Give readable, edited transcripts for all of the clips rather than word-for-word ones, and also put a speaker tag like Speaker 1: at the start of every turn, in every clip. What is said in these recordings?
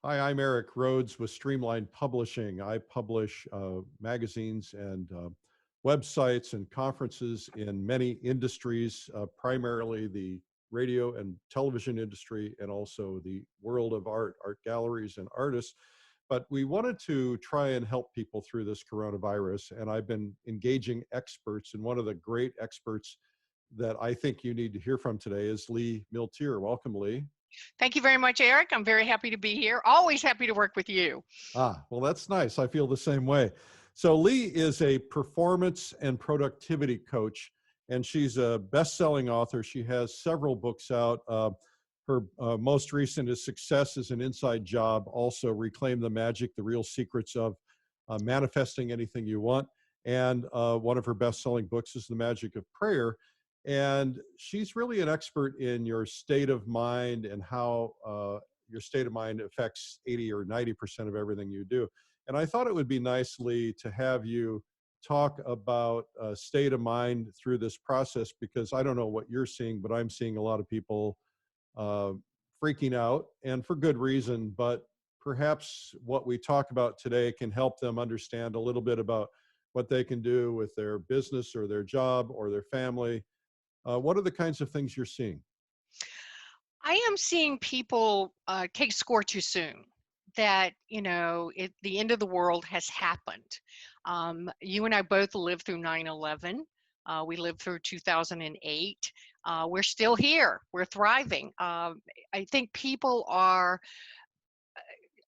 Speaker 1: Hi, I'm Eric Rhoads with Streamline Publishing. I publish magazines and websites and conferences in many industries, primarily the radio and television industry, and also the world of art, art galleries and artists. But we wanted to try and help people through this coronavirus, and I've been engaging experts, and one of the great experts that I think you need to hear from today is Lee Milteer. Welcome, Lee.
Speaker 2: Thank you very much, Eric. I'm very happy to be here. Always happy to work with you.
Speaker 1: Well, that's nice. I feel the same way. So Lee is a performance and productivity coach, and she's a best-selling author. She has several books out. Her most recent is Success is an Inside Job, also Reclaim the Magic, the Real Secrets of Manifesting Anything You Want. And one of her best-selling books is The Magic of Prayer. And she's really an expert in your state of mind and how your state of mind affects 80 or 90% of everything you do. And I thought it would be nicely to have you talk about state of mind through this process, because I don't know what you're seeing, but I'm seeing a lot of people freaking out, and for good reason. But perhaps what we talk about today can help them understand a little bit about what they can do with their business or their job or their family. What are the kinds of things you're seeing?
Speaker 2: I am seeing people take score too soon. That, the end of the world has happened. You and I both lived through 9/11. We lived through 2008. We're still here. We're thriving. I think people are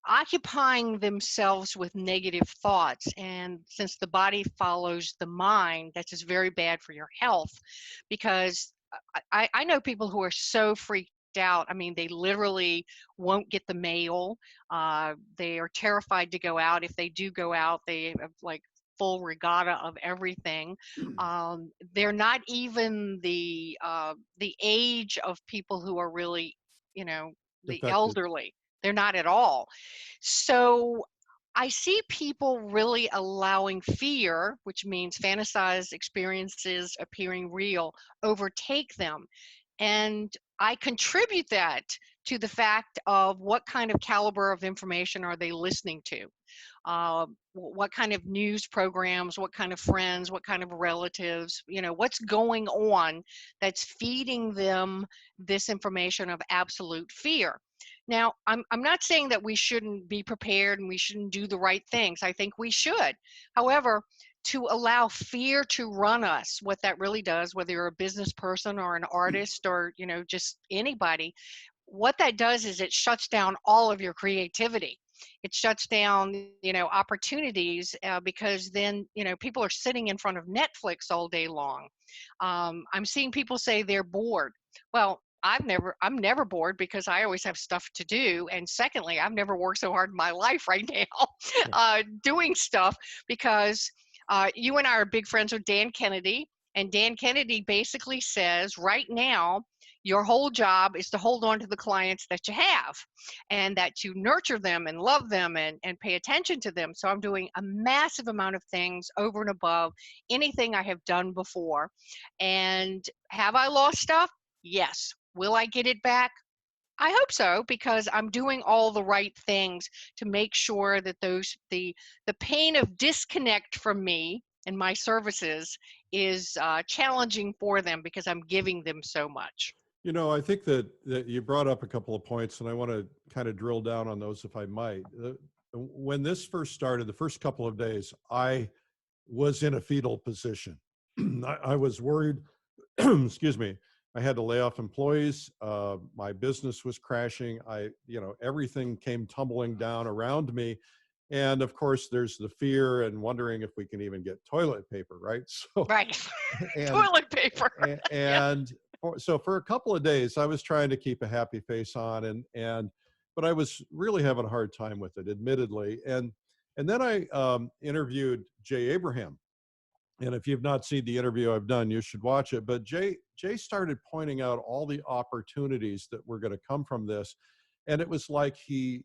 Speaker 2: occupying themselves with negative thoughts. And since the body follows the mind, that's just very bad for your health, because I know people who are so freaked out. I mean, they literally won't get the mail. They are terrified to go out. If they do go out, they have like full regatta of everything. They're not even the age of people who are really, the
Speaker 1: Affected.
Speaker 2: elderly. They're not at all. So I see people really allowing fear, which means fantasized experiences appearing real, overtake them. And I contribute that to the fact of what kind of caliber of information are they listening to? What kind of news programs, what kind of friends, what kind of relatives, what's going on that's feeding them this information of absolute fear. Now, I'm not saying that we shouldn't be prepared and we shouldn't do the right things. I think we should. However, to allow fear to run us, what that really does, whether you're a business person or an artist or, just anybody, what that does is it shuts down all of your creativity. It shuts down, opportunities, because then, people are sitting in front of Netflix all day long. I'm seeing people say they're bored. Well, I'm never bored because I always have stuff to do. And secondly, I've never worked so hard in my life right now doing stuff, because you and I are big friends with Dan Kennedy. And Dan Kennedy basically says right now, your whole job is to hold on to the clients that you have, and that you nurture them and love them and pay attention to them. So I'm doing a massive amount of things over and above anything I have done before. And have I lost stuff? Yes. Will I get it back? I hope so, because I'm doing all the right things to make sure that the pain of disconnect from me and my services is challenging for them, because I'm giving them so much.
Speaker 1: I think that you brought up a couple of points, and I want to kind of drill down on those if I might. When this first started, the first couple of days, I was in a fetal position. I was worried, excuse me, I had to lay off employees. My business was crashing. Everything came tumbling down around me. And of course, there's the fear and wondering if we can even get toilet paper, right? So,
Speaker 2: Right.
Speaker 1: and,
Speaker 2: Toilet paper.
Speaker 1: and so for a couple of days, I was trying to keep a happy face on, but I was really having a hard time with it, admittedly. And then I interviewed Jay Abraham. And if you've not seen the interview I've done, you should watch it. But Jay started pointing out all the opportunities that were going to come from this. And it was like he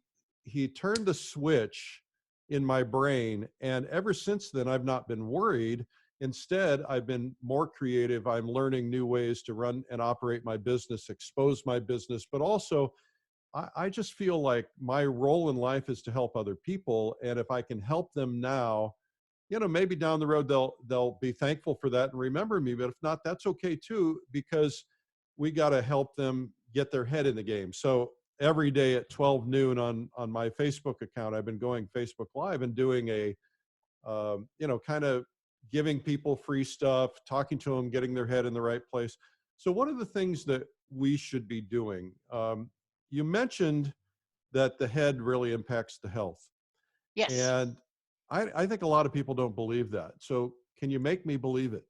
Speaker 1: turned the switch in my brain. And ever since then, I've not been worried. Instead, I've been more creative. I'm learning new ways to run and operate my business, expose my business, but also I just feel like my role in life is to help other people. And if I can help them now, maybe down the road they'll be thankful for that and remember me. But if not, that's okay too, because we got to help them get their head in the game. So every day at 12 noon on my Facebook account, I've been going Facebook Live and doing a kind of giving people free stuff, talking to them, getting their head in the right place. So one of the things that we should be doing, you mentioned that the head really impacts the health.
Speaker 2: Yes.
Speaker 1: And I think a lot of people don't believe that. So can you make me believe it?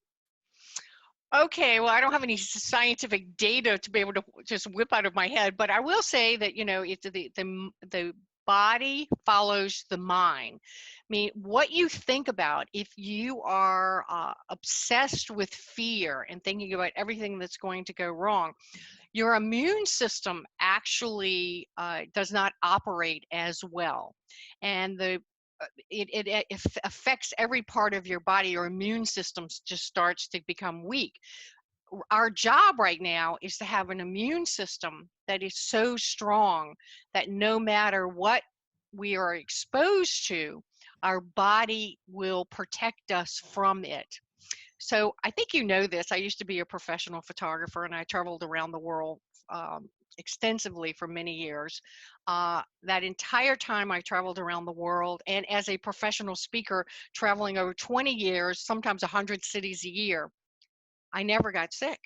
Speaker 2: Okay, well, I don't have any scientific data to be able to just whip out of my head, but I will say that, if the body follows the mind. I mean, what you think about, if you are obsessed with fear and thinking about everything that's going to go wrong, your immune system actually does not operate as well. And it affects every part of your body. Your immune system just starts to become weak. Our job right now is to have an immune system that is so strong that no matter what we are exposed to, our body will protect us from it. So I think you know this. I used to be a professional photographer and I traveled around the world extensively for many years. That entire time I traveled around the world, and as a professional speaker traveling over 20 years, sometimes 100 cities a year, I never got sick.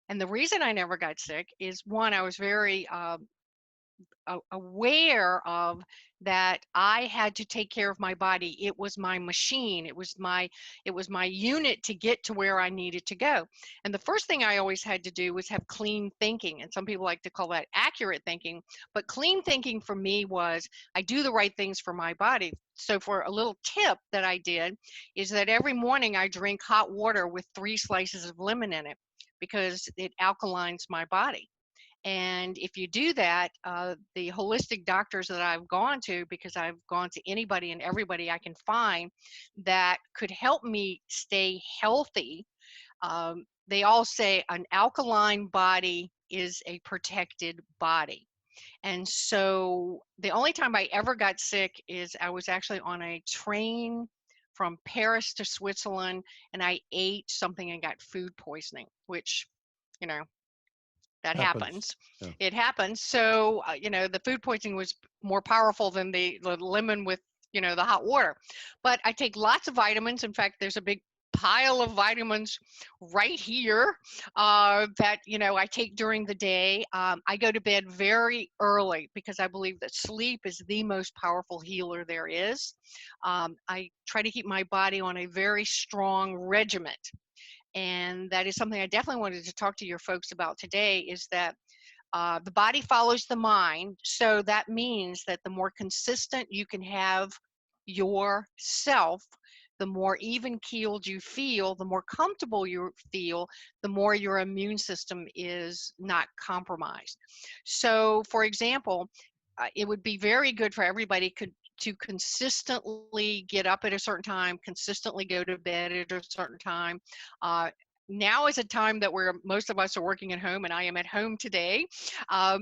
Speaker 2: And the reason I never got sick is, one, I was very aware of that I had to take care of my body. It was my machine. It was my unit to get to where I needed to go. And the first thing I always had to do was have clean thinking. And some people like to call that accurate thinking, but clean thinking for me was I do the right things for my body. So for a little tip that I did is that every morning I drink hot water with 3 slices of lemon in it because it alkalines my body. And if you do that, the holistic doctors that I've gone to, because I've gone to anybody and everybody I can find that could help me stay healthy, they all say an alkaline body is a protected body. And so the only time I ever got sick is I was actually on a train from Paris to Switzerland, and I ate something and got food poisoning, which, you know, that
Speaker 1: Happens.
Speaker 2: happens.
Speaker 1: Yeah.
Speaker 2: It happens. So, the food poisoning was more powerful than the lemon with, the hot water. But I take lots of vitamins. In fact, there's a big pile of vitamins right here that, I take during the day. I go to bed very early because I believe that sleep is the most powerful healer there is. I try to keep my body on a very strong regiment. And that is something I definitely wanted to talk to your folks about today, is that the body follows the mind. So that means that the more consistent you can have yourself, the more even keeled you feel, the more comfortable you feel, the more your immune system is not compromised. So, for example, it would be very good for everybody to consistently get up at a certain time, consistently go to bed at a certain time. Uh, Now is a time that where most of us are working at home, and I am at home today. I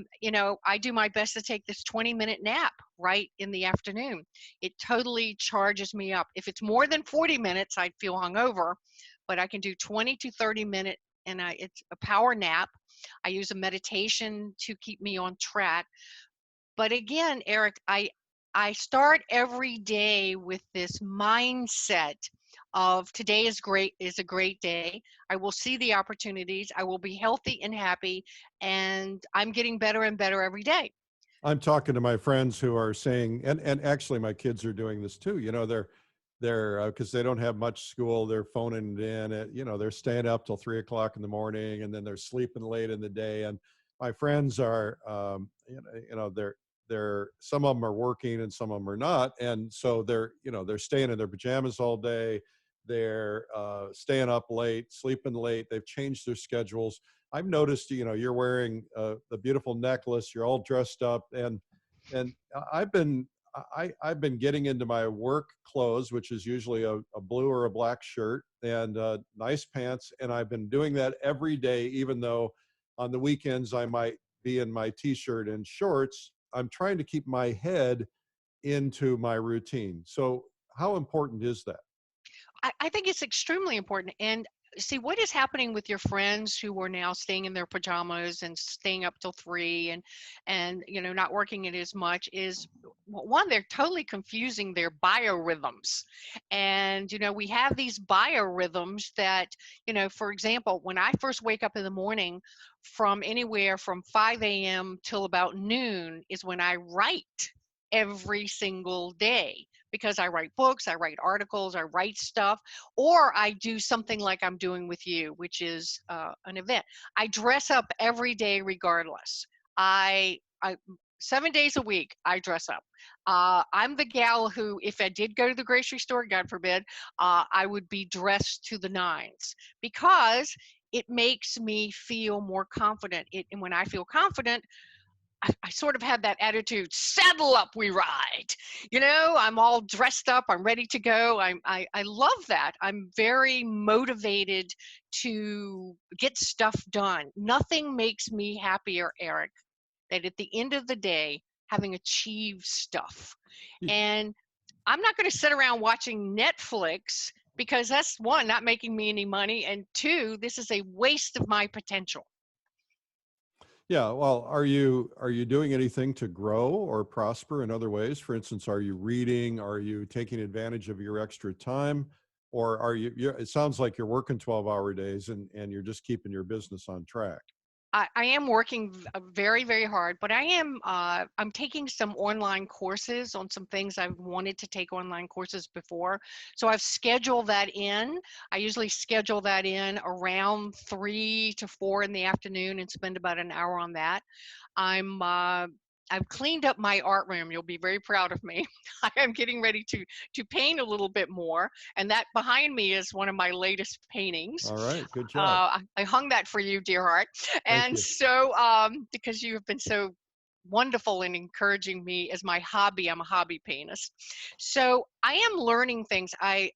Speaker 2: do my best to take this 20-minute nap right in the afternoon. It totally charges me up. If it's more than 40 minutes, I'd feel hungover, but I can do 20 to 30 minute, and it's a power nap. I use a meditation to keep me on track. But again, Eric, I start every day with this mindset of today is a great day. I will see the opportunities. I will be healthy and happy, and I'm getting better and better every day.
Speaker 1: I'm talking to my friends who are saying, and actually my kids are doing this too. They're because they don't have much school, they're phoning it in. They're staying up till 3 o'clock in the morning, and then they're sleeping late in the day. And my friends are, they're some of them are working and some of them are not, and so they're staying in their pajamas all day. They're staying up late, sleeping late. They've changed their schedules. I've noticed, you're wearing the beautiful necklace. You're all dressed up, and I've been getting into my work clothes, which is usually a blue or a black shirt and nice pants, and I've been doing that every day, even though on the weekends I might be in my t-shirt and shorts. I'm trying to keep my head into my routine. So how important is that?
Speaker 2: I think it's extremely important. And see what is happening with your friends who are now staying in their pajamas and staying up till 3 and not working it as much is one, they're totally confusing their biorhythms. And we have these biorhythms that, for example, when I first wake up in the morning, from anywhere from 5 a.m. till about noon is when I write every single day, because I write books, I write articles, I write stuff, or I do something like I'm doing with you, which is an event. I dress up every day regardless. I 7 days a week, I dress up. I'm the gal who, if I did go to the grocery store, God forbid, I would be dressed to the nines, because it makes me feel more confident. And when I feel confident, I sort of had that attitude, saddle up, we ride. I'm all dressed up, I'm ready to go. I love that. I'm very motivated to get stuff done. Nothing makes me happier, Eric, than at the end of the day, having achieved stuff.
Speaker 1: Y-
Speaker 2: And I'm not going to sit around watching Netflix, because that's, one, not making me any money, and two, this is a waste of my potential.
Speaker 1: Yeah, well, are you doing anything to grow or prosper in other ways? For instance, are you reading? Are you taking advantage of your extra time? Or are it sounds like you're working 12-hour days and you're just keeping your business on track.
Speaker 2: I am working very, very hard, but I'm taking some online courses on some things I've wanted to take online courses before. So I've scheduled that in. I usually schedule that in around 3 to 4 in the afternoon and spend about an hour on that. I've cleaned up my art room. You'll be very proud of me. I am getting ready to paint a little bit more, and that behind me is one of my latest paintings.
Speaker 1: All right, good job.
Speaker 2: I hung that for you, dear heart.
Speaker 1: Thank
Speaker 2: And
Speaker 1: you.
Speaker 2: so, because you have been so wonderful in encouraging me as my hobby, I'm a hobby painist. So I am learning things. I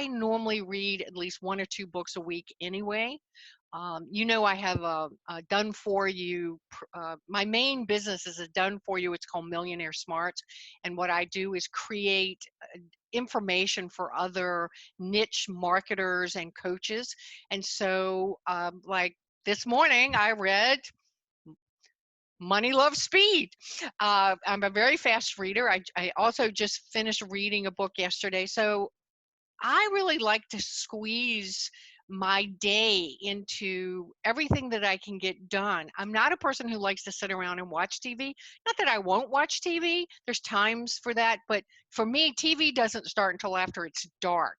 Speaker 2: normally read at least 1 or 2 books a week anyway. I have a done for you. My main business is a done for you. It's called Millionaire Smarts. And what I do is create information for other niche marketers and coaches. And so, like this morning, I read Money Loves Speed. I'm a very fast reader. I also just finished reading a book yesterday. So I really like to squeeze my day into everything that I can get done. I'm not a person who likes to sit around and watch TV. Not that I won't watch TV. There's times for that, but for me, TV doesn't start until after it's dark.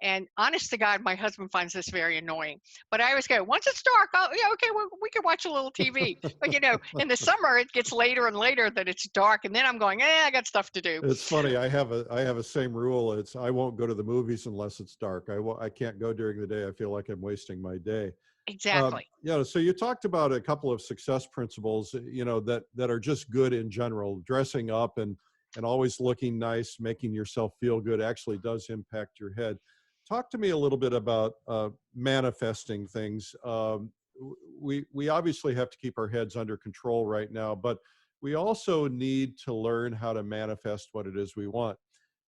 Speaker 2: And honest to God, my husband finds this very annoying. But I always go, once it's dark, yeah, okay, well, we can watch a little TV. But in the summer, it gets later and later that it's dark, and then I'm going, I got stuff to do.
Speaker 1: It's funny. I have a same rule. It's I won't go to the movies unless it's dark. I can't go during the day. I feel like I'm wasting my day.
Speaker 2: Exactly.
Speaker 1: So you talked about a couple of success principles, that are just good in general. Dressing up and always looking nice, making yourself feel good actually does impact your head. Talk to me a little bit about manifesting things. We obviously have to keep our heads under control right now, but we also need to learn how to manifest what it is we want.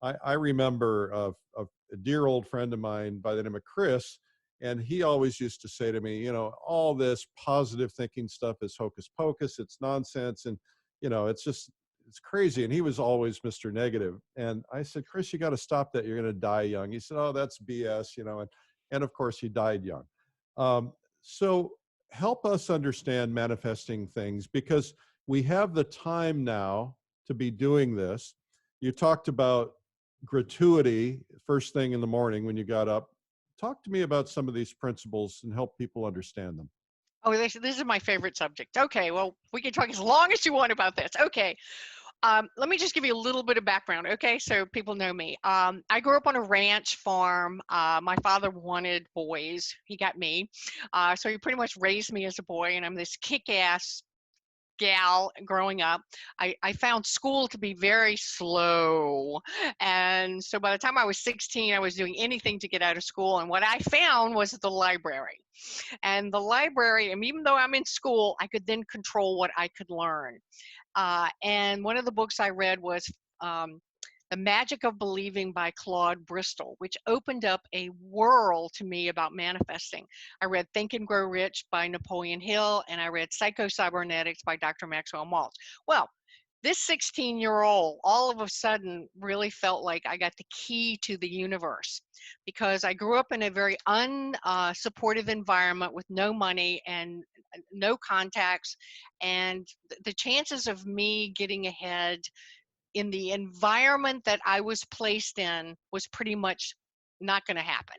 Speaker 1: I remember a dear old friend of mine by the name of Chris, and he always used to say to me, all this positive thinking stuff is hocus pocus, it's nonsense, and it's crazy. And he was always Mr. Negative. And I said, Chris, you got to stop that. You're going to die young. He said, oh, that's BS, and of course he died young. So help us understand manifesting things, because we have the time now to be doing this. You talked about gratuity first thing in the morning when you got up. Talk to me about some of these principles and help people understand them.
Speaker 2: Oh, this is my favorite subject. Okay, well, we can talk as long as you want about this. Okay. Let me just give you a little bit of background, okay, so people know me. I grew up on a ranch farm. My father wanted boys. He got me. So he pretty much raised me as a boy, and I'm this kick-ass gal growing up. I found school to be very slow. And so by the time I was 16, I was doing anything to get out of school. And what I found was the library. And the library, and even though I'm in school, I could then control what I could learn. And one of the books I read was The Magic of Believing by Claude Bristol, which opened up a world to me about manifesting. I read Think and Grow Rich by Napoleon Hill, and I read Psycho-Cybernetics by Dr. Maxwell Maltz. Well, this 16-year-old all of a sudden really felt like I got the key to the universe, because I grew up in a very unsupportive environment with no money and no contacts, and the chances of me getting ahead in the environment that I was placed in was pretty much not going to happen.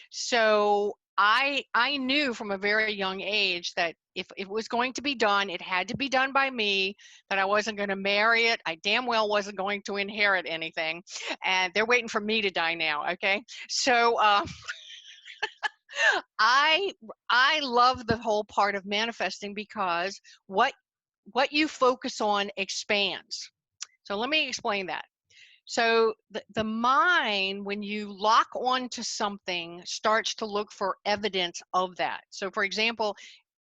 Speaker 2: So I knew from a very young age that if it was going to be done, it had to be done by me, that I wasn't going to marry it. I damn well wasn't going to inherit anything. And they're waiting for me to die now, okay? So I love the whole part of manifesting, because what you focus on expands. So let me explain that. So the mind, when you lock onto something, starts to look for evidence of that. So for example,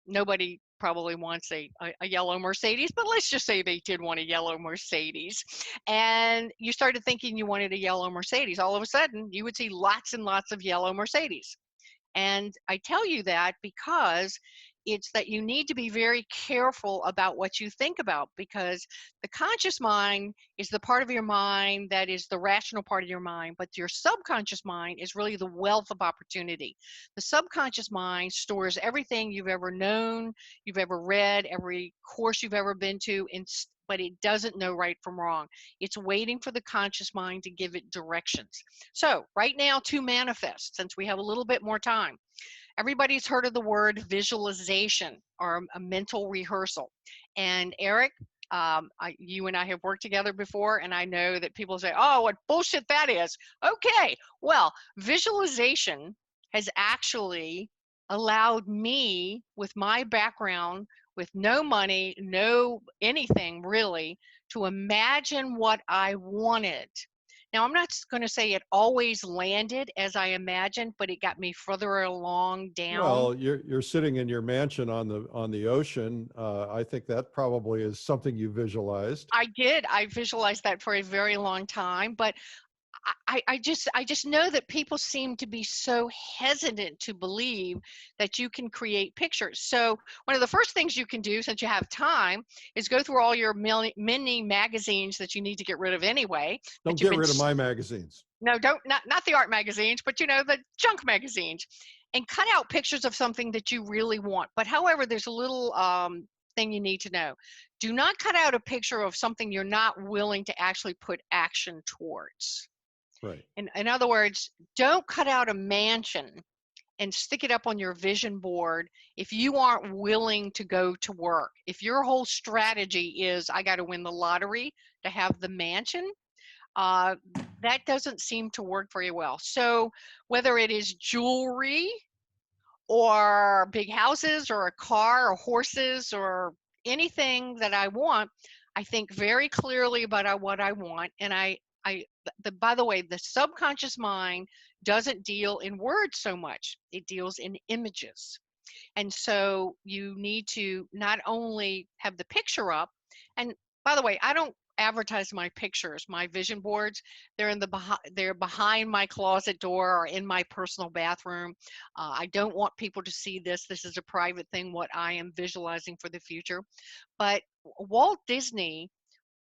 Speaker 2: nobody probably wants a yellow Mercedes, but let's just say they did want a yellow Mercedes. And you started thinking you wanted a yellow Mercedes. All of a sudden, you would see lots and lots of yellow Mercedes. And I tell you that because it's that you need to be very careful about what you think about, because the conscious mind is the part of your mind that is the rational part of your mind, but your subconscious mind is really the wealth of opportunity. The subconscious mind stores everything you've ever known, you've ever read, every course you've ever been to, but it doesn't know right from wrong. It's waiting for the conscious mind to give it directions. So right now, to manifest, since we have a little bit more time, everybody's heard of the word visualization or a mental rehearsal. And Eric, you and I have worked together before, and I know that people say, oh, what bullshit that is. Okay, well, visualization has actually allowed me, with my background, with no money, no anything really, to imagine what I wanted. Now, I'm not going to say it always landed as I imagined, but it got me further along down.
Speaker 1: Well, you're sitting in your mansion on the ocean. I think that probably is something you visualized.
Speaker 2: I did. I visualized that for a very long time, but I just know that people seem to be so hesitant to believe that you can create pictures. So one of the first things you can do, since you have time, is go through all your mini magazines that you need to get rid of anyway.
Speaker 1: Don't get rid of my magazines.
Speaker 2: No, not the art magazines, but the junk magazines, and cut out pictures of something that you really want. But however, there's a little thing you need to know. Do not cut out a picture of something you're not willing to actually put action towards.
Speaker 1: Right.
Speaker 2: In other words, don't cut out a mansion and stick it up on your vision board if you aren't willing to go to work. If your whole strategy is, I got to win the lottery to have the mansion, that doesn't seem to work very well. So whether it is jewelry or big houses or a car or horses or anything that I want, I think very clearly about what I want. And by the way, the subconscious mind doesn't deal in words so much. It deals in images. And so you need to not only have the picture up, and by the way, I don't advertise my pictures, my vision boards. They're behind my closet door or in my personal bathroom. I don't want people to see this. This is a private thing, what I am visualizing for the future. But Walt Disney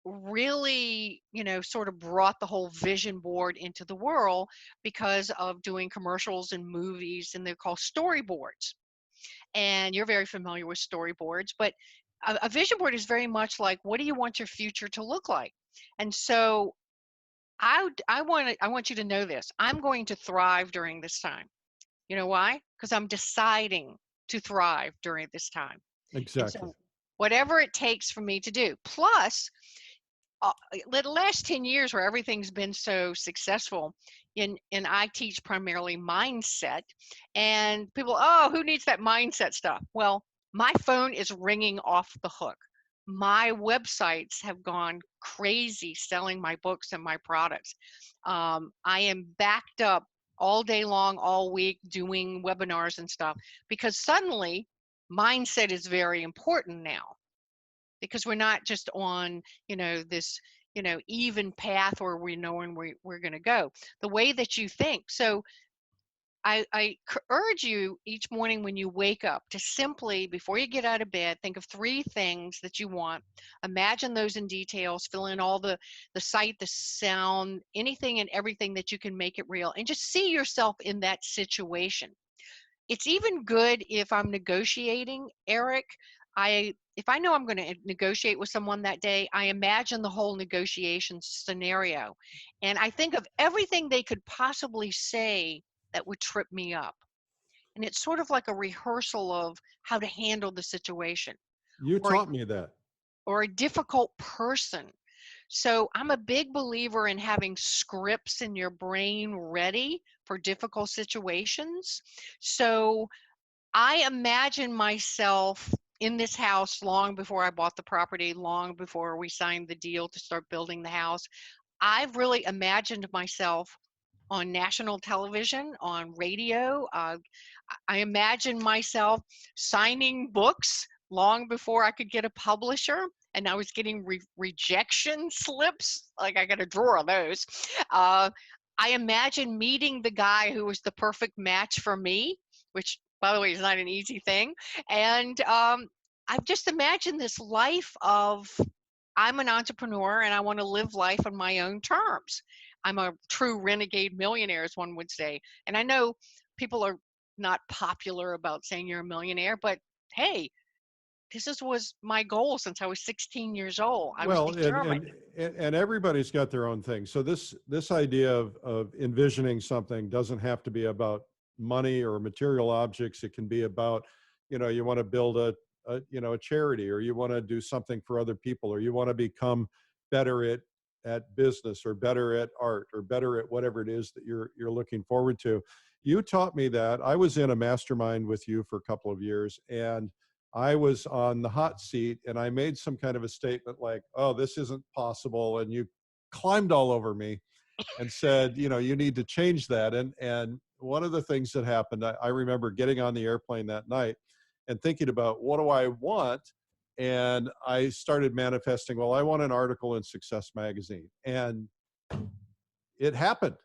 Speaker 2: really, sort of brought the whole vision board into the world because of doing commercials and movies, and they're called storyboards. And you're very familiar with storyboards, but a vision board is very much like, what do you want your future to look like? And so I want you to know this. I'm going to thrive during this time. You know why? Because I'm deciding to thrive during this time.
Speaker 1: Exactly.
Speaker 2: So whatever it takes for me to do. Plus, the last 10 years where everything's been so successful, and I teach primarily mindset, and people, oh, who needs that mindset stuff? Well, my phone is ringing off the hook. my websites have gone crazy selling my books and my products. I am backed up all day long, all week, doing webinars and stuff, because suddenly mindset is very important now, because we're not just on, this, even path where we know when we're going to go, the way that you think. So I urge you each morning when you wake up to simply, before you get out of bed, think of 3 things that you want. Imagine those in details, fill in all the sight, the sound, anything and everything that you can make it real, and just see yourself in that situation. It's even good if I'm negotiating, Eric. If I know I'm going to negotiate with someone that day, I imagine the whole negotiation scenario, and I think of everything they could possibly say that would trip me up. And it's sort of like a rehearsal of how to handle the situation,
Speaker 1: You
Speaker 2: or
Speaker 1: taught me that.
Speaker 2: or a difficult person. So I'm a big believer in having scripts in your brain ready for difficult situations. So I imagine myself in this house long before I bought the property, long before we signed the deal to start building the house. I've really imagined myself on national television, on radio. I imagine myself signing books long before I could get a publisher, and I was getting rejection slips. Like, I got a drawer of those. Uh, I imagine meeting the guy who was the perfect match for me, which, by the way, is not an easy thing. And I've just imagined this life of, I'm an entrepreneur and I want to live life on my own terms. I'm a true renegade millionaire, as one would say. And I know people are not popular about saying you're a millionaire, but hey, was my goal since I was 16 years old. I was
Speaker 1: Well,
Speaker 2: determined.
Speaker 1: and everybody's got their own thing. So this idea of envisioning something doesn't have to be about money or material objects. It can be about, you want to build a charity, or you want to do something for other people, or you want to become better at business, or better at art, or better at whatever it is that you're looking forward to. You taught me that. I was in a mastermind with you for a couple of years, and I was on the hot seat, and I made some kind of a statement like, "Oh, this isn't possible." And you climbed all over me and said, "You need to change that." And one of the things that happened, I remember getting on the airplane that night and thinking about, what do I want? And I started manifesting, well, I want an article in Success Magazine. And it happened.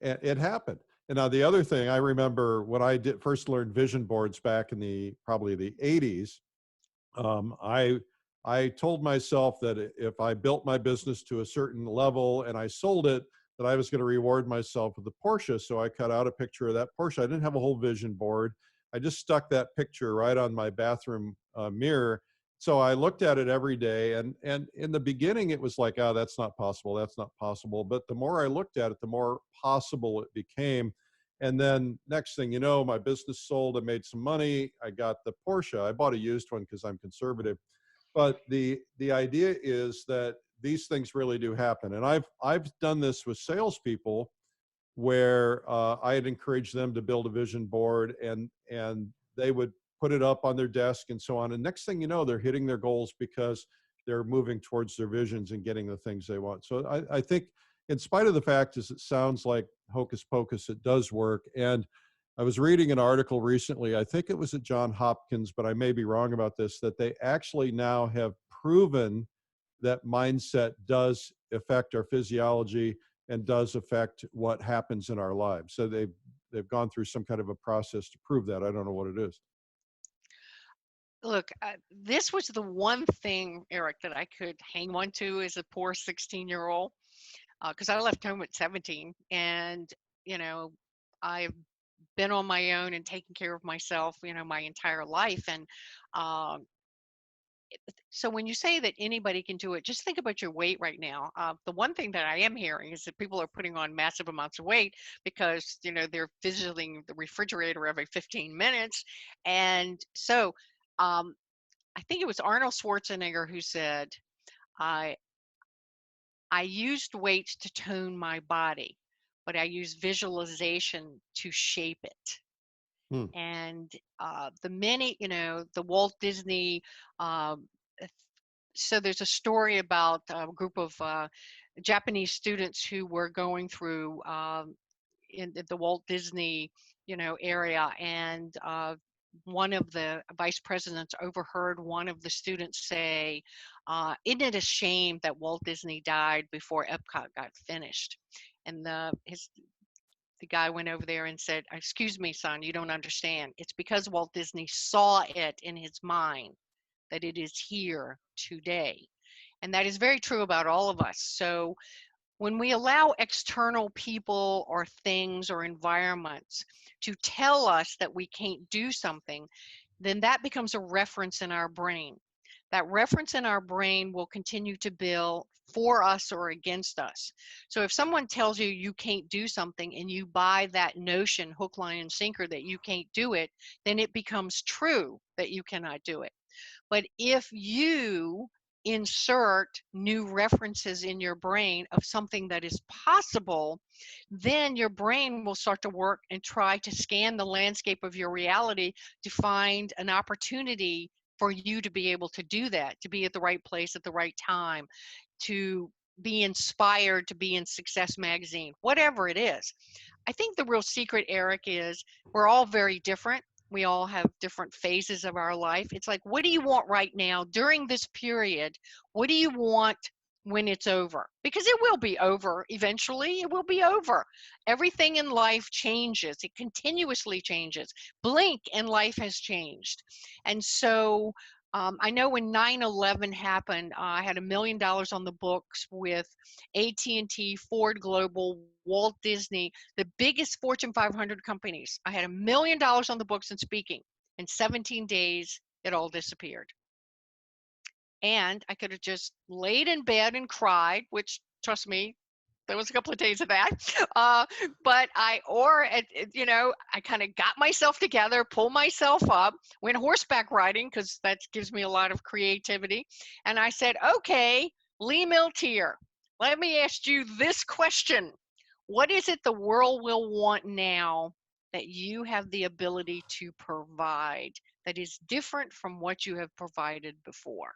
Speaker 1: It happened. And now the other thing, I remember when I did first learned vision boards back in probably the 80s, I told myself that if I built my business to a certain level and I sold it, that I was going to reward myself with a Porsche. So I cut out a picture of that Porsche. I didn't have a whole vision board. I just stuck that picture right on my bathroom mirror. So I looked at it every day. And in the beginning, it was like, oh, that's not possible. That's not possible. But the more I looked at it, the more possible it became. And then next thing you know, my business sold. I made some money. I got the Porsche. I bought a used one because I'm conservative. But the idea is that these things really do happen. And I've done this with salespeople, where I had encouraged them to build a vision board, and they would put it up on their desk and so on. And next thing you know, they're hitting their goals because they're moving towards their visions and getting the things they want. So I think, in spite of the fact as it sounds like hocus pocus, it does work. And I was reading an article recently, I think it was at John Hopkins, but I may be wrong about this, that they actually now have proven that mindset does affect our physiology and does affect what happens in our lives. So they've gone through some kind of a process to prove that. I don't know what it is.
Speaker 2: Look, this was the one thing, Eric, that I could hang on to as a poor 16-year-old, because I left home at 17, and you know, I've been on my own and taken care of myself, my entire life. And um, so when you say that anybody can do it, just think about your weight right now. The one thing that I am hearing is that people are putting on massive amounts of weight because they're visiting the refrigerator every 15 minutes, and so um, I think it was Arnold Schwarzenegger who said, "I I used weights to tone my body, but I used visualization to shape it."
Speaker 1: Hmm.
Speaker 2: And the Walt Disney um, so there's a story about a group of Japanese students who were going through in the Walt Disney, area, and one of the vice presidents overheard one of the students say, "Isn't it a shame that Walt Disney died before Epcot got finished?" And the guy went over there and said, "Excuse me, son, you don't understand. It's because Walt Disney saw it in his mind that it is here today." And that is very true about all of us. So when we allow external people or things or environments to tell us that we can't do something, then that becomes a reference in our brain. That reference in our brain will continue to build for us or against us. So if someone tells you you can't do something and you buy that notion, hook, line, and sinker, that you can't do it, then it becomes true that you cannot do it. But if you insert new references in your brain of something that is possible, then your brain will start to work and try to scan the landscape of your reality to find an opportunity for you to be able to do that, to be at the right place at the right time, to be inspired to be in Success Magazine, whatever it is. I think the real secret, Eric, is we're all very different. We all have different phases of our life. It's like, what do you want right now during this period? What do you want when it's over? Because it will be over eventually. It will be over. Everything in life changes. It continuously changes. Blink and life has changed. And so I know when 9/11 happened, I had $1 million on the books with AT&T, Ford Global, Walt Disney, the biggest Fortune 500 companies. I had $1 million on the books and speaking. In 17 days, it all disappeared. And I could have just laid in bed and cried, which, trust me, there was a couple of days of that. But I kind of got myself together, pulled myself up, went horseback riding, because that gives me a lot of creativity. And I said, okay, Lee Milteer, let me ask you this question. What is it the world will want now that you have the ability to provide that is different from what you have provided before?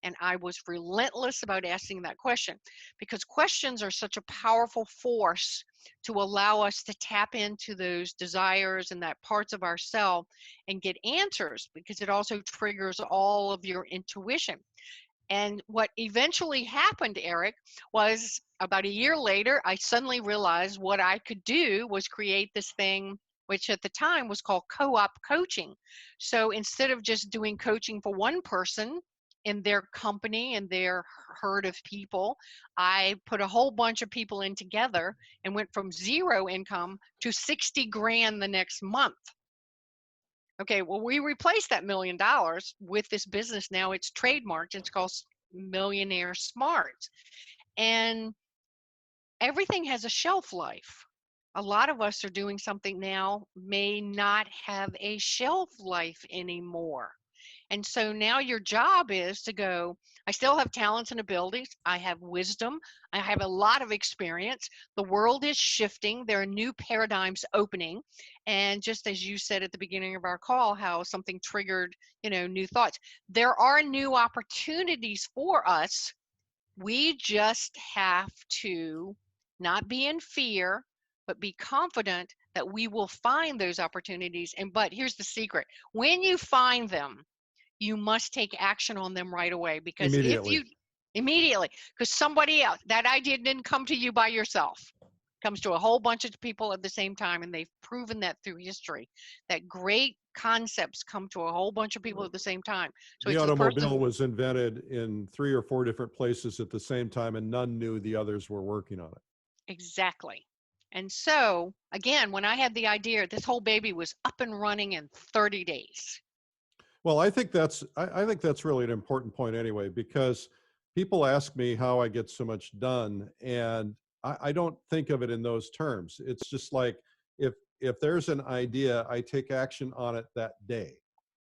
Speaker 2: And I was relentless about asking that question, because questions are such a powerful force to allow us to tap into those desires and that parts of ourselves and get answers, because it also triggers all of your intuition. And what eventually happened, Eric, was about a year later, I suddenly realized what I could do was create this thing, which at the time was called co-op coaching. So instead of just doing coaching for one person in their company and their herd of people, I put a whole bunch of people in together and went from zero income to 60 grand the next month. Okay, well, we replaced that $1 million with this business. Now it's trademarked. It's called Millionaire Smart. And everything has a shelf life. A lot of us are doing something now may not have a shelf life anymore. And so now your job is to go, I still have talents and abilities. I have wisdom. I have a lot of experience. The world is shifting. There are new paradigms opening. And just as you said at the beginning of our call, how something triggered, new thoughts. There are new opportunities for us. We just have to not be in fear, but be confident that we will find those opportunities. But here's the secret. When you find them, you must take action on them right away, because immediately, because somebody else, that idea didn't come to you by yourself. It comes to a whole bunch of people at the same time, and they've proven that through history, that great concepts come to a whole bunch of people at the same time. So
Speaker 1: The
Speaker 2: it's the person.
Speaker 1: automobile was invented in 3 or 4 different places at the same time, and none knew the others were working on it.
Speaker 2: Exactly. And so again, when I had the idea, this whole baby was up and running in 30 days.
Speaker 1: Well, I think that's really an important point anyway, because people ask me how I get so much done, and I don't think of it in those terms. It's just like, if there's an idea, I take action on it that day.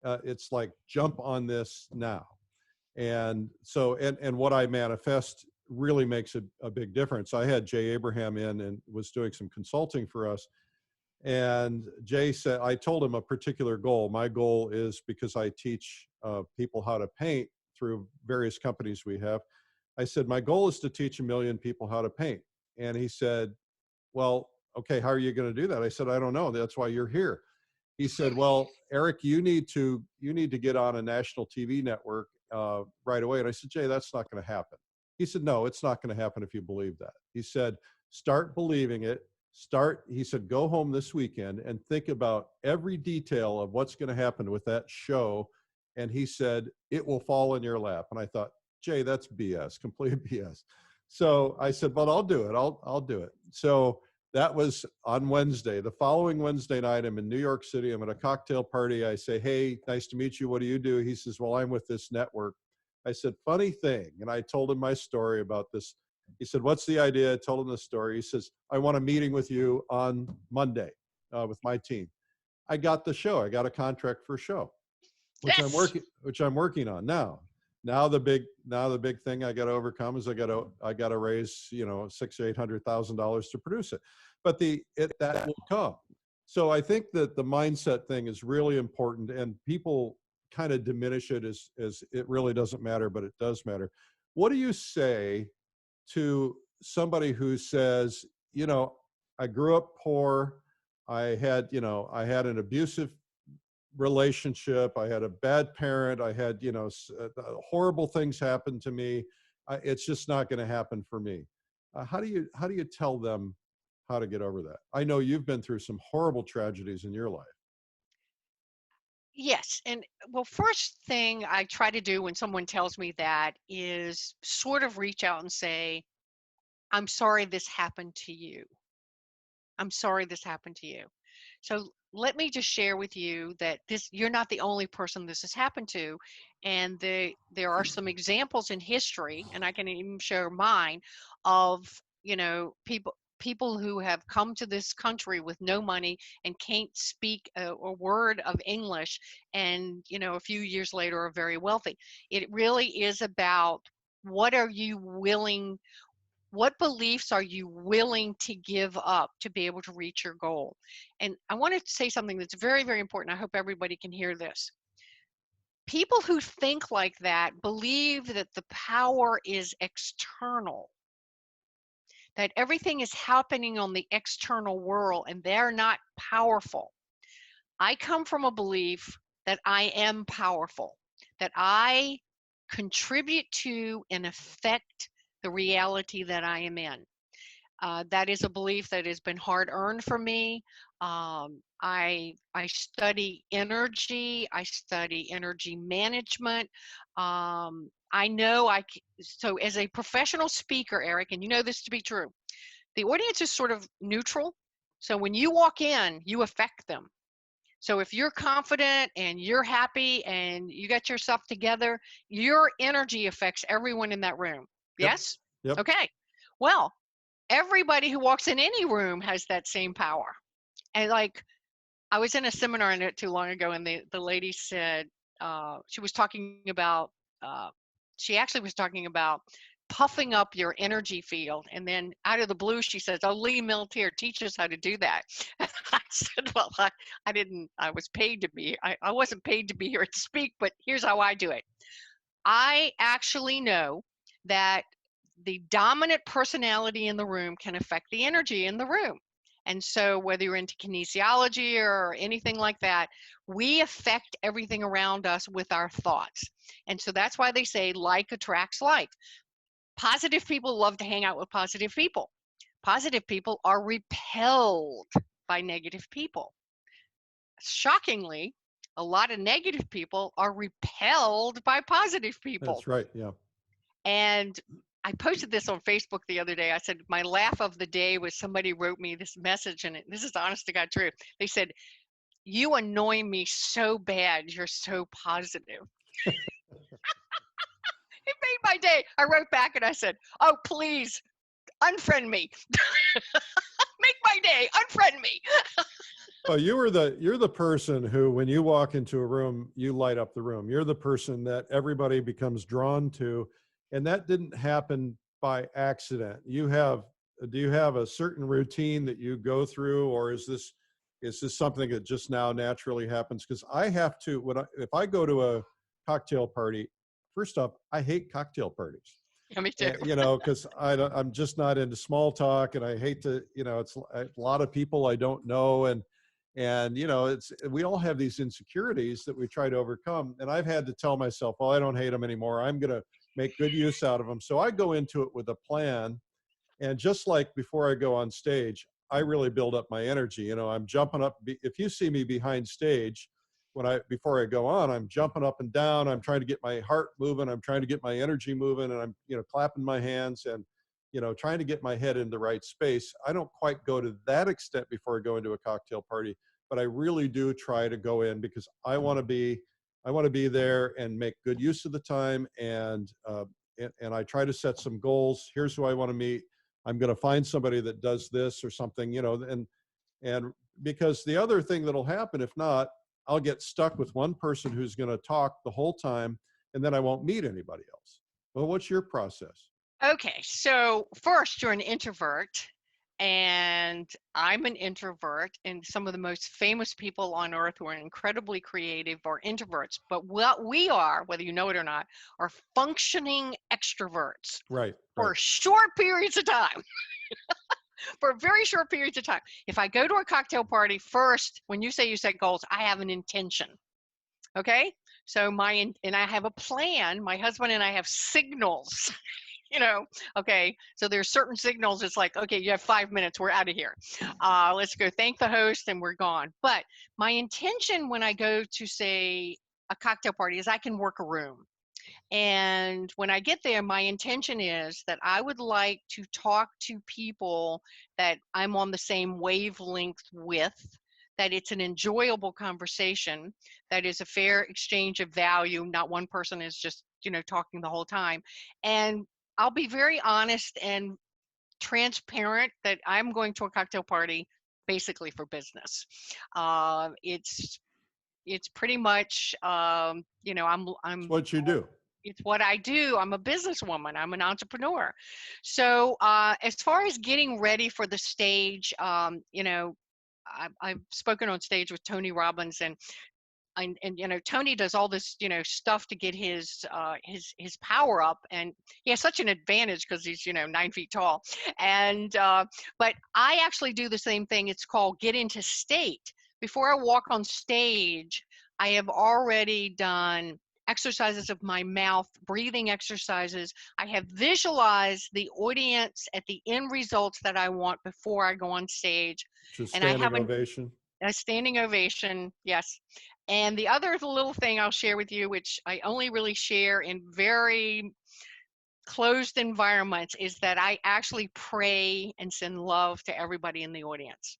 Speaker 1: It's like, jump on this now. And so, and what I manifest really makes a big difference. I had Jay Abraham in and was doing some consulting for us. And Jay said, I told him a particular goal. My goal is, because I teach people how to paint through various companies we have. I said, my goal is to teach 1 million people how to paint. And he said, well, okay, how are you going to do that? I said, I don't know. That's why you're here. He said, well, Eric, you need to get on a national TV network right away. And I said, Jay, that's not going to happen. He said, no, it's not going to happen if you believe that. He said, start believing it. He said, go home this weekend and think about every detail of what's going to happen with that show. And he said, it will fall in your lap. And I thought, Jay, that's BS, complete BS. So I said, well, I'll do it. I'll do it. So that was on Wednesday. The following Wednesday night, I'm in New York City. I'm at a cocktail party. I say, hey, nice to meet you. What do you do? He says, well, I'm with this network. I said, funny thing. And I told him my story about this. He said, what's the idea? I told him the story. He says, I want a meeting with you on Monday with my team. I got the show. I got a contract for a show, which I'm working on now. Now the big thing I got to overcome is I got to raise, $600,000 or $800,000 to produce it. But that will come. So I think that the mindset thing is really important, and people kind of diminish it as it really doesn't matter, but it does matter. What do you say to somebody who says, I grew up poor, I had an abusive relationship, I had a bad parent, I had, horrible things happen to me. It's just not going to happen for me. How do you tell them how to get over that? I know you've been through some horrible tragedies in your life.
Speaker 2: Yes. And well, first thing I try to do when someone tells me that is sort of reach out and say, I'm sorry this happened to you. I'm sorry this happened to you. So let me just share with you that you're not the only person this has happened to. And there are some examples in history, and I can even share mine, of, people who have come to this country with no money and can't speak a word of English, and a few years later are very wealthy. It really is about what beliefs are you willing to give up to be able to reach your goal? And I want to say something that's very, very important. I hope everybody can hear this. People who think like that believe that the power is external, that everything is happening on the external world and they're not powerful. I come from a belief that I am powerful, that I contribute to and affect the reality that I am in. That is a belief that has been hard earned for me. I study energy. I study energy management. So as a professional speaker, Eric, and you know this to be true, the audience is sort of neutral. So when you walk in, you affect them. So if you're confident and you're happy and you got yourself together, your energy affects everyone in that room. Yes?
Speaker 1: Yep.
Speaker 2: Okay. Well, everybody who walks in any room has that same power. And I was in a seminar not too long ago, and the lady said, she was talking about puffing up your energy field. And then out of the blue, she says, oh, Lee Milteer, teach us how to do that. And I said, well, I wasn't paid to be here to speak, but here's how I do it. I actually know that the dominant personality in the room can affect the energy in the room. And so whether you're into kinesiology or anything like that, we affect everything around us with our thoughts. And so that's why they say like attracts like. Positive people love to hang out with positive people. Positive people are repelled by negative people. Shockingly, a lot of negative people are repelled by positive people.
Speaker 1: That's right, yeah.
Speaker 2: And I posted this on Facebook the other day. I said, my laugh of the day was somebody wrote me this message, and this is honest to God true. They said, you annoy me so bad, you're so positive. It made my day. I wrote back and I said, oh, please unfriend me. Make my day, unfriend me.
Speaker 1: Well, you're the person who, when you walk into a room, you light up the room. You're the person that everybody becomes drawn to. And that didn't happen by accident. Do you have a certain routine that you go through, or is this something that just now naturally happens? Because I have to, if I go to a cocktail party, first off, I hate cocktail parties.
Speaker 2: Yeah, me too.
Speaker 1: You know, because I'm just not into small talk, and I hate to, you know, it's a lot of people I don't know, and you know, we all have these insecurities that we try to overcome, and I've had to tell myself, well, I don't hate them anymore. I'm going to make good use out of them. So I go into it with a plan, and just like before I go on stage, I really build up my energy. You know, I'm jumping up. If you see me behind stage, before I go on, I'm jumping up and down. I'm trying to get my heart moving. I'm trying to get my energy moving, and I'm, you know, clapping my hands and, you know, trying to get my head in the right space. I don't quite go to that extent before I go into a cocktail party, but I really do try to go in because I want to be there and make good use of the time. And I try to set some goals. Here's who I want to meet. I'm going to find somebody that does this or something, you know, and because the other thing that'll happen, if not, I'll get stuck with one person who's going to talk the whole time, and then I won't meet anybody else. Well, what's your process?
Speaker 2: Okay, so first, you're an introvert, and I'm an introvert, and some of the most famous people on earth who are incredibly creative are introverts. But what we are, whether you know it or not, are functioning extroverts
Speaker 1: Right.
Speaker 2: for short periods of time. For very short periods of time. If I go to a cocktail party, first, when you say you set goals, I have an intention. Okay? So and I have a plan. My husband and I have signals. You know, okay, so there's certain signals. It's like, okay, you have 5 minutes, we're out of here. Let's go thank the host and we're gone. But my intention when I go to, say, a cocktail party is I can work a room. And when I get there, my intention is that I would like to talk to people that I'm on the same wavelength with, that it's an enjoyable conversation, that is a fair exchange of value. Not one person is just, you know, talking the whole time. And I'll be very honest and transparent that I'm going to a cocktail party basically for business. It's pretty much, you know,
Speaker 1: It's what you do.
Speaker 2: It's what I do. I'm a businesswoman. I'm an entrepreneur. So as far as getting ready for the stage, you know, I've spoken on stage with Tony Robbins, and you know, Tony does all this, you know, stuff to get his power up, and he has such an advantage because he's, you know, 9 feet tall. And but I actually do the same thing. It's called get into state. Before I walk on stage, I have already done exercises of my mouth, breathing exercises. I have visualized the audience at the end results that I want before I go on stage.
Speaker 1: Just
Speaker 2: And I
Speaker 1: standing
Speaker 2: haven't
Speaker 1: ovation.
Speaker 2: a standing ovation, yes. And the other little thing I'll share with you, which I only really share in very closed environments, is that I actually pray and send love to everybody in the audience.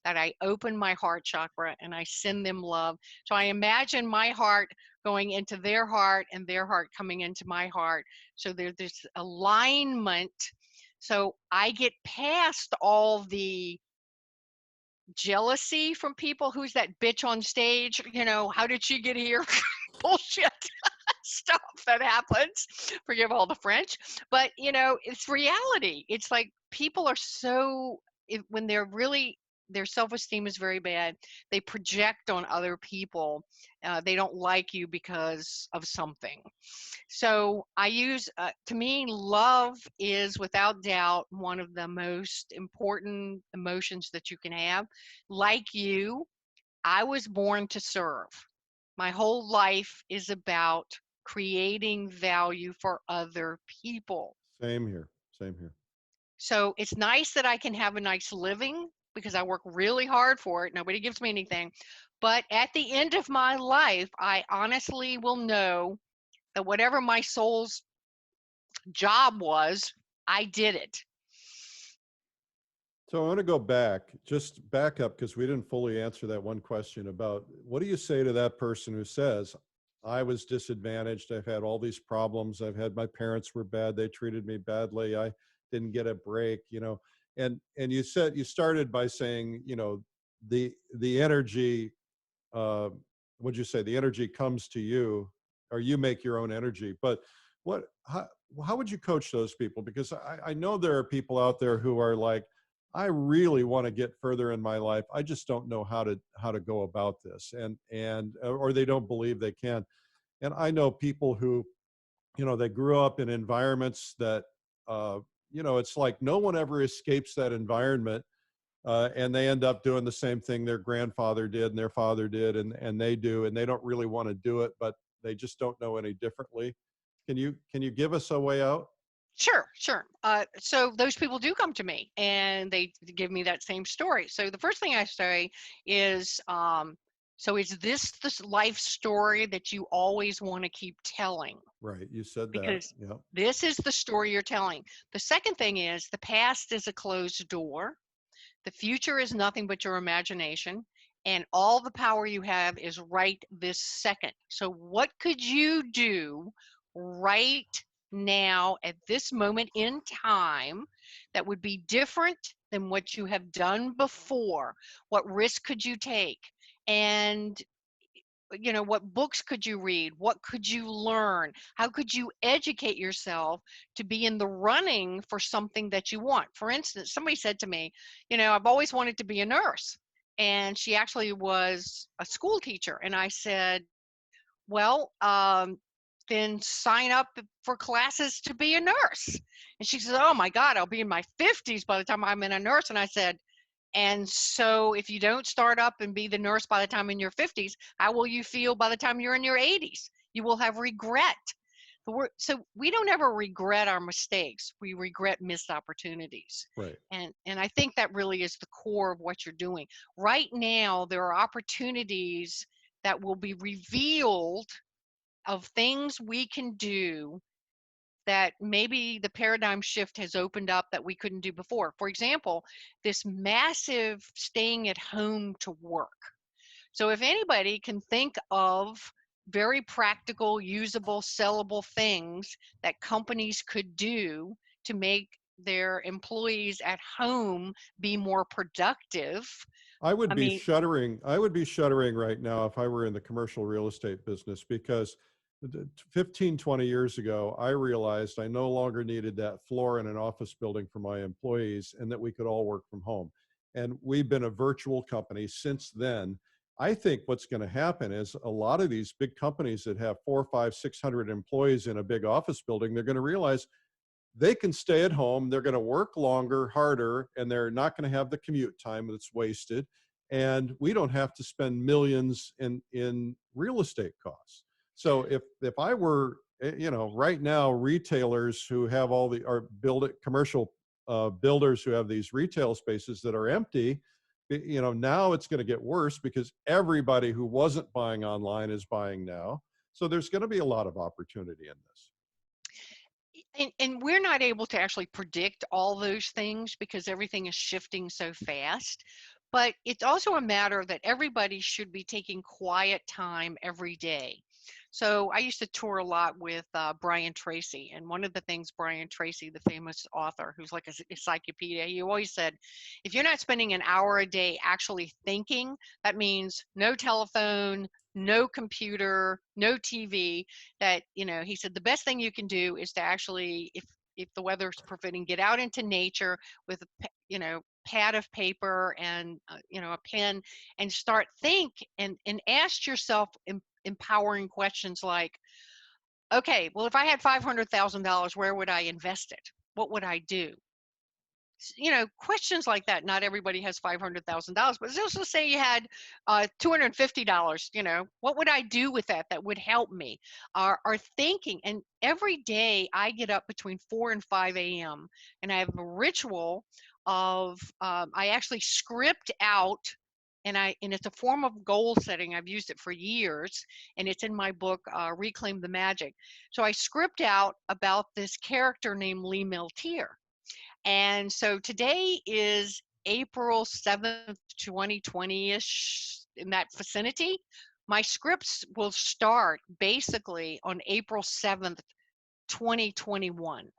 Speaker 2: That I open my heart chakra and I send them love. So I imagine my heart going into their heart and their heart coming into my heart. So there's this alignment. So I get past all the jealousy from people. Who's that bitch on stage? You know, how did she get here? Bullshit stuff that happens. Forgive all the French. But, you know, it's reality. It's like people are so, when they're really, their self-esteem is very bad, they project on other people. They don't like you because of something. So I use, to me, love is without doubt one of the most important emotions that you can have. Like you, I was born to serve. My whole life is about creating value for other people.
Speaker 1: Same here. Same here.
Speaker 2: So it's nice that I can have a nice living because I work really hard for it. Nobody gives me anything. But at the end of my life, I honestly will know that whatever my soul's job was, I did it.
Speaker 1: So I want to go back, just back up, because we didn't fully answer that one question about what do you say to that person who says, I was disadvantaged, I've had all these problems, I've had, my parents were bad, they treated me badly, I didn't get a break, you know, and you said, you started by saying, you know, the energy, what'd you say, the energy comes to you, or you make your own energy. But how would you coach those people? Because I know there are people out there who are like, I really want to get further in my life. I just don't know how to go about this, or they don't believe they can. And I know people who They grew up in environments that, it's like no one ever escapes that environment. And they end up doing the same thing their grandfather did and their father did, and they do, and they don't really want to do it, but they just don't know any differently. Can you give us a way out?
Speaker 2: Sure, sure. So those people do come to me and they give me that same story. So the first thing I say is, so is this life story that you always want to keep telling?
Speaker 1: Right, you said that.
Speaker 2: Because
Speaker 1: Yeah.
Speaker 2: this is the story you're telling. The second thing is the past is a closed door. The future is nothing but your imagination, and all the power you have is right this second. So, what could you do right now at this moment in time that would be different than what you have done before? What risk could you take? And what books could you read? What could you learn? How could you educate yourself to be in the running for something that you want? For instance, somebody said to me, I've always wanted to be a nurse. And she actually was a school teacher. And I said, well, then sign up for classes to be a nurse. And she said, oh my God, I'll be in my 50s by the time I'm in a nurse. And I said, and so if you don't start up and be the nurse by the time in your 50s, how will you feel by the time you're in your 80s? You will have regret. So we don't ever regret our mistakes. We regret missed opportunities.
Speaker 1: Right.
Speaker 2: And I think that really is the core of what you're doing. Right now, there are opportunities that will be revealed of things we can do that maybe the paradigm shift has opened up that we couldn't do before. For example, this massive staying at home to work. So if anybody can think of very practical, usable, sellable things that companies could do to make their employees at home be more productive.
Speaker 1: I would
Speaker 2: I
Speaker 1: be
Speaker 2: mean,
Speaker 1: shuddering. I would be shuddering right now if I were in the commercial real estate business, because 15, 20 years ago, I realized I no longer needed that floor in an office building for my employees and that we could all work from home. And we've been a virtual company since then. I think what's going to happen is a lot of these big companies that have 4, 5, 600 employees in a big office building, they're going to realize they can stay at home, they're going to work longer, harder, and they're not going to have the commute time that's wasted. And we don't have to spend millions in real estate costs. So if I were, right now, retailers who have all the, or commercial builders who have these retail spaces that are empty, now it's going to get worse because everybody who wasn't buying online is buying now. So there's going to be a lot of opportunity in this.
Speaker 2: and we're not able to actually predict all those things because everything is shifting so fast. But it's also a matter that everybody should be taking quiet time every day. So I used to tour a lot with Brian Tracy, and one of the things Brian Tracy, the famous author, who's like a encyclopedia, he always said, if you're not spending an hour a day actually thinking, that means no telephone, no computer, no TV. That, he said the best thing you can do is to actually, if the weather's permitting, get out into nature with a pad of paper and a pen, and start and ask yourself empowering questions like, okay, well, if I had $500,000, where would I invest it? What would I do? Questions like that. Not everybody has $500,000, but let's also say you had $250. What would I do with that would help me? Are thinking. And every day I get up between 4 and 5 a.m. and I have a ritual of I actually script out. And it's a form of goal setting. I've used it for years, and it's in my book, Reclaim the Magic. So I script out about this character named Lee Milteer. And so today is April 7th, 2020-ish, in that vicinity. My scripts will start basically on April 7th, 2021,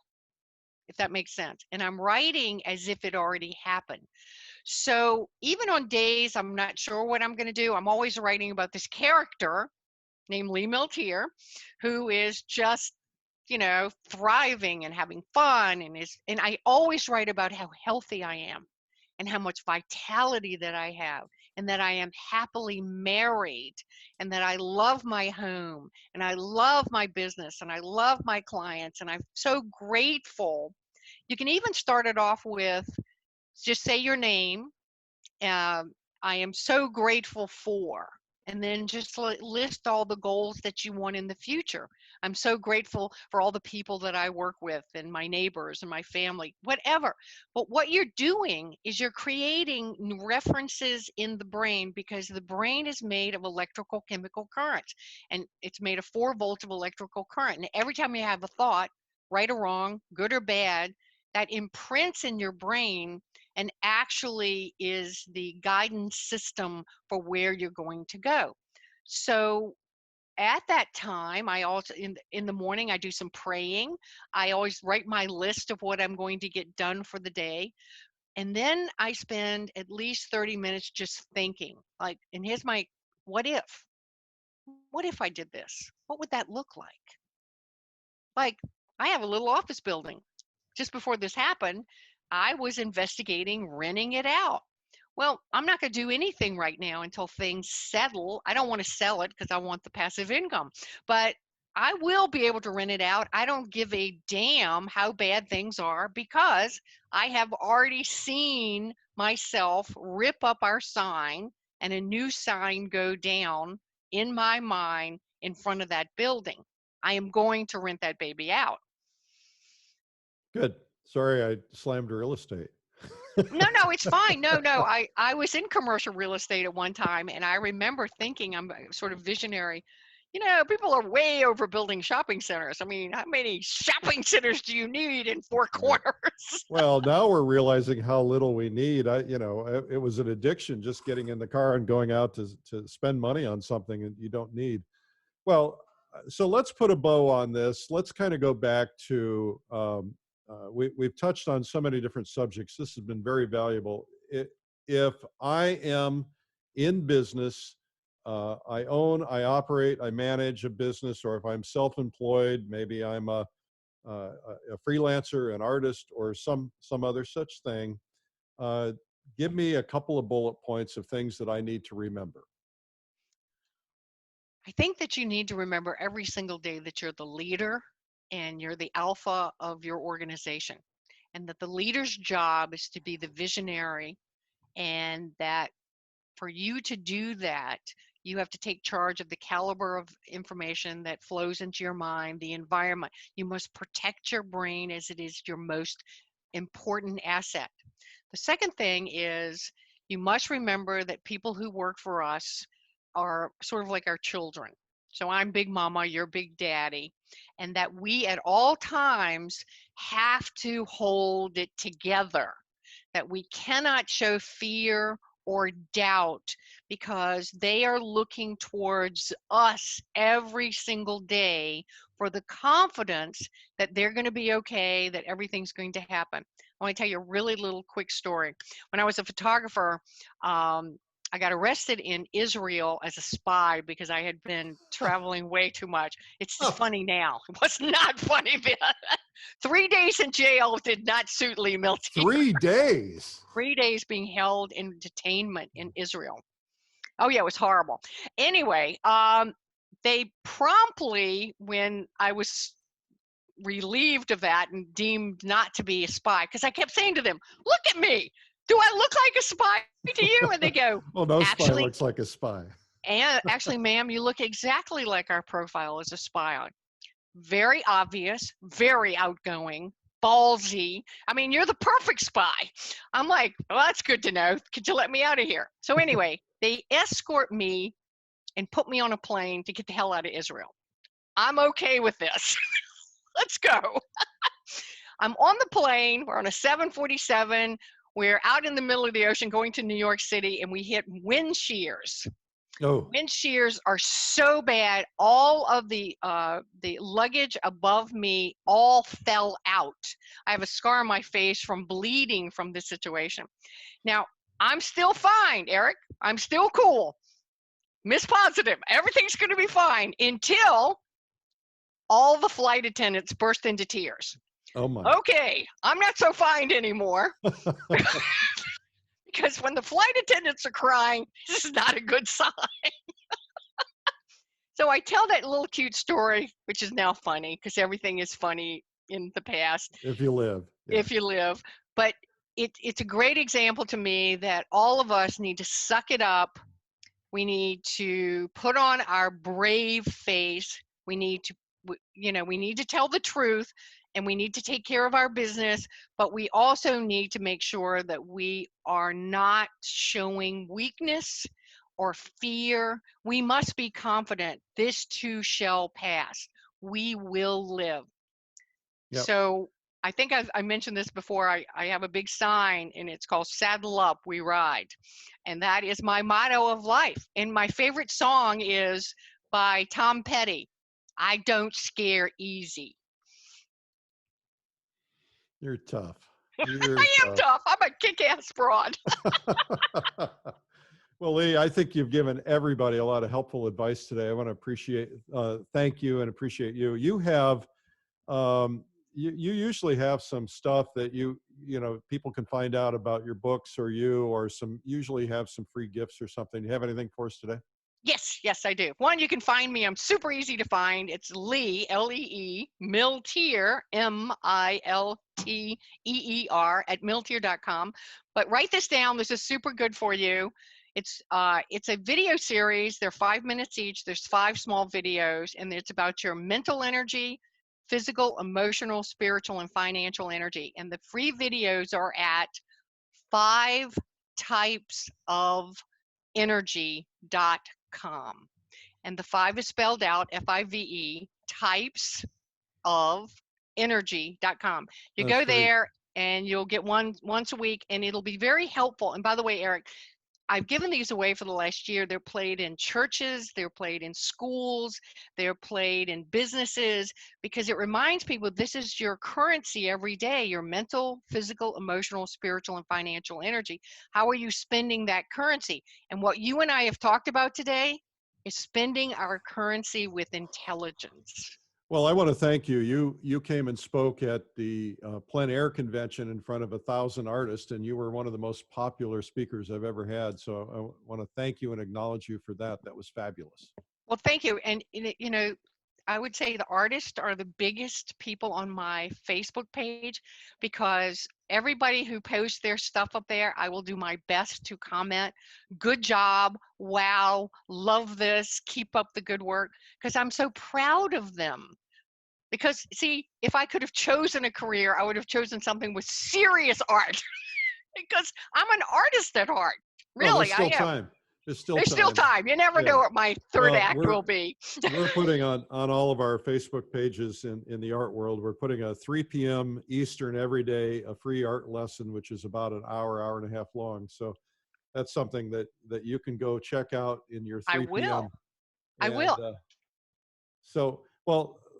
Speaker 2: if that makes sense. And I'm writing as if it already happened. So even on days I'm not sure what I'm going to do, I'm always writing about this character named Lee Milteer, who is just thriving and having fun, and I always write about how healthy I am and how much vitality that I have and that I am happily married, and that I love my home, and I love my business, and I love my clients, and I'm so grateful. You can even start it off with just say your name. I am so grateful for, and then just list all the goals that you want in the future. I'm so grateful for all the people that I work with and my neighbors and my family, whatever. But what you're doing is you're creating references in the brain, because the brain is made of electrical chemical currents, and it's made of 4 volts of electrical current. And every time you have a thought, right or wrong, good or bad, that imprints in your brain and actually is the guidance system for where you're going to go. So at that time, I also, in the morning, I do some praying. I always write my list of what I'm going to get done for the day. And then I spend at least 30 minutes just thinking, like, and here's my, what if? What if I did this? What would that look like? Like, I have a little office building. Just before this happened, I was investigating renting it out. Well, I'm not going to do anything right now until things settle. I don't want to sell it because I want the passive income, but I will be able to rent it out. I don't give a damn how bad things are, because I have already seen myself rip up our sign and a new sign go down in my mind in front of that building. I am going to rent that baby out.
Speaker 1: Good. Sorry, I slammed real estate.
Speaker 2: No, it's fine. No. I was in commercial real estate at one time, and I remember thinking, I'm sort of visionary. People are way overbuilding shopping centers. I mean, how many shopping centers do you need in 4 corners?
Speaker 1: Well, now we're realizing how little we need. It was an addiction, just getting in the car and going out to spend money on something that you don't need. Well, so let's put a bow on this. Let's kind of go back to, we've touched on so many different subjects. This has been very valuable. If I am in business, I own, I operate, I manage a business, or if I'm self-employed, maybe I'm a freelancer, an artist, or some other such thing, give me a couple of bullet points of things that I need to remember.
Speaker 2: I think that you need to remember every single day that you're the leader and you're the alpha of your organization, and that the leader's job is to be the visionary, and that for you to do that, you have to take charge of the caliber of information that flows into your mind, the environment. You must protect your brain as it is your most important asset. The second thing is you must remember that people who work for us are sort of like our children. So I'm Big Mama, you're Big Daddy, and that we at all times have to hold it together, that we cannot show fear or doubt, because they are looking towards us every single day for the confidence that they're going to be okay, that everything's going to happen. I want to tell you a really little quick story. When I was a photographer, I got arrested in Israel as a spy because I had been traveling way too much. It's just funny now. It was not funny then. 3 days in jail did not suit Lee Milteer.
Speaker 1: 3 days?
Speaker 2: 3 days being held in detainment in Israel. Oh yeah, it was horrible. Anyway, they promptly, when I was relieved of that and deemed not to be a spy, because I kept saying to them, look at me. Do I look like a spy to you? And they go,
Speaker 1: well, no spy looks like a spy.
Speaker 2: And actually, ma'am, you look exactly like our profile as a spy. Very obvious, very outgoing, ballsy. I mean, you're the perfect spy. I'm like, well, that's good to know. Could you let me out of here? So anyway, they escort me and put me on a plane to get the hell out of Israel. I'm okay with this. Let's go. I'm on the plane. We're on a 747. We're out in the middle of the ocean going to New York City, and we hit wind shears.
Speaker 1: Oh.
Speaker 2: Wind shears are so bad. All of the luggage above me all fell out. I have a scar on my face from bleeding from this situation. Now, I'm still fine, Eric. I'm still cool. Miss Positive. Everything's going to be fine until all the flight attendants burst into tears.
Speaker 1: Oh my.
Speaker 2: Okay, I'm not so fine anymore. because when the flight attendants are crying, this is not a good sign. So I tell that little cute story, which is now funny because everything is funny in the past.
Speaker 1: If you live. Yeah.
Speaker 2: If you live. But it's a great example to me that all of us need to suck it up. We need to put on our brave face. We need to, we need to tell the truth, and we need to take care of our business, but we also need to make sure that we are not showing weakness or fear. We must be confident this too shall pass. We will live.
Speaker 1: Yep.
Speaker 2: So I think I mentioned this before. I have a big sign, and it's called Saddle Up, We Ride. And that is my motto of life. And my favorite song is by Tom Petty, I Don't Scare Easy.
Speaker 1: You're tough.
Speaker 2: I am tough. I'm a kick-ass broad.
Speaker 1: Well, Lee, I think you've given everybody a lot of helpful advice today. I want to thank you and appreciate you. You have, you usually have some stuff that people can find out about your books or usually have some free gifts or something. Do you have anything for us today?
Speaker 2: Yes, I do. One, you can find me. I'm super easy to find. It's Lee, Lee, Milteer, Milteer, at milteer.com. But write this down. This is super good for you. It's a video series. They're 5 minutes each. There's 5 small videos, and it's about your mental energy, physical, emotional, spiritual, and financial energy. And the free videos are at 5typesofenergy.com. And the 5 is spelled out, F-I-V-E, types of energy.com. You go there and you'll get one once a week, and it'll be very helpful. And by the way, Eric, I've given these away for the last year. They're played in churches, they're played in schools, they're played in businesses, because it reminds people this is your currency every day, your mental, physical, emotional, spiritual, and financial energy. How are you spending that currency? And what you and I have talked about today is spending our currency with intelligence.
Speaker 1: Well, I want to thank you. You came and spoke at the Plein Air convention in front of 1,000 artists, and you were one of the most popular speakers I've ever had. So I want to thank you and acknowledge you for that. That was fabulous.
Speaker 2: Well, thank you. And, I would say the artists are the biggest people on my Facebook page, because everybody who posts their stuff up there, I will do my best to comment. Good job. Wow. Love this. Keep up the good work. Because I'm so proud of them. Because, see, if I could have chosen a career, I would have chosen something with serious art. Because I'm an artist at heart. Really,
Speaker 1: I am. Time. There's
Speaker 2: still time. You never know what my third act will be.
Speaker 1: We're putting on all of our Facebook pages in the art world, we're putting a 3 p.m. Eastern every day, a free art lesson, which is about an hour and a half long. So that's something that you can go check out in your 3 p.m.
Speaker 2: I will.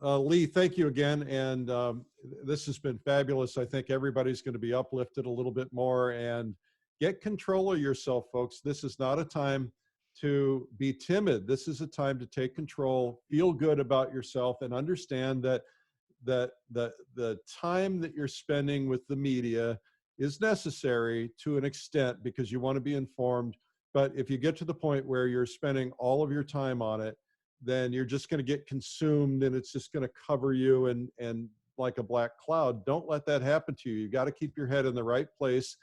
Speaker 1: Lee, thank you again. And this has been fabulous. I think everybody's going to be uplifted a little bit more, and get control of yourself, folks. This is not a time to be timid. This is a time to take control, feel good about yourself, and understand that the time that you're spending with the media is necessary to an extent because you want to be informed. But if you get to the point where you're spending all of your time on it, then you're just going to get consumed, and it's just going to cover you and like a black cloud. Don't let that happen to you. You got to keep your head in the right place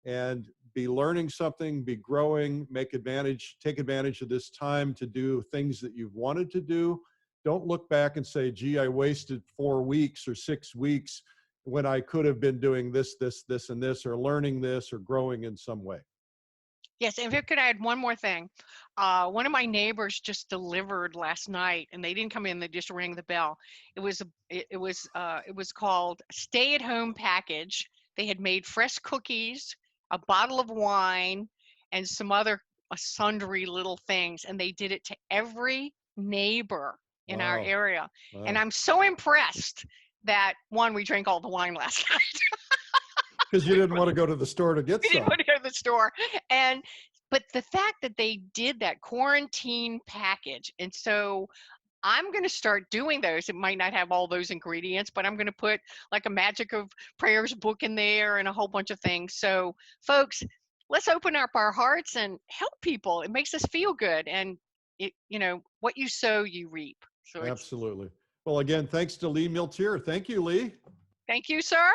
Speaker 1: and be learning something, be growing, take advantage of this time to do things that you've wanted to do. Don't look back and say, gee, I wasted 4 weeks or 6 weeks when I could have been doing this, and this, or learning this, or growing in some way.
Speaker 2: Yes, and if I could add one more thing. One of my neighbors just delivered last night, and they didn't come in, they just rang the bell. It was called Stay at Home Package. They had made fresh cookies, a bottle of wine, and some other sundry little things, and they did it to every neighbor in our area. Wow. And I'm so impressed that, one, we drank all the wine last night.
Speaker 1: Because you didn't want to go to the store to get some.
Speaker 2: We didn't want to go to the store. But the fact that they did that quarantine package, and so I'm going to start doing those. It might not have all those ingredients, but I'm going to put like a Magic of Prayers book in there and a whole bunch of things. So folks, let's open up our hearts and help people. It makes us feel good. And what you sow, you reap. So
Speaker 1: Absolutely. Well, again, thanks to Lee Milteer. Thank you, Lee.
Speaker 2: thank you, sir.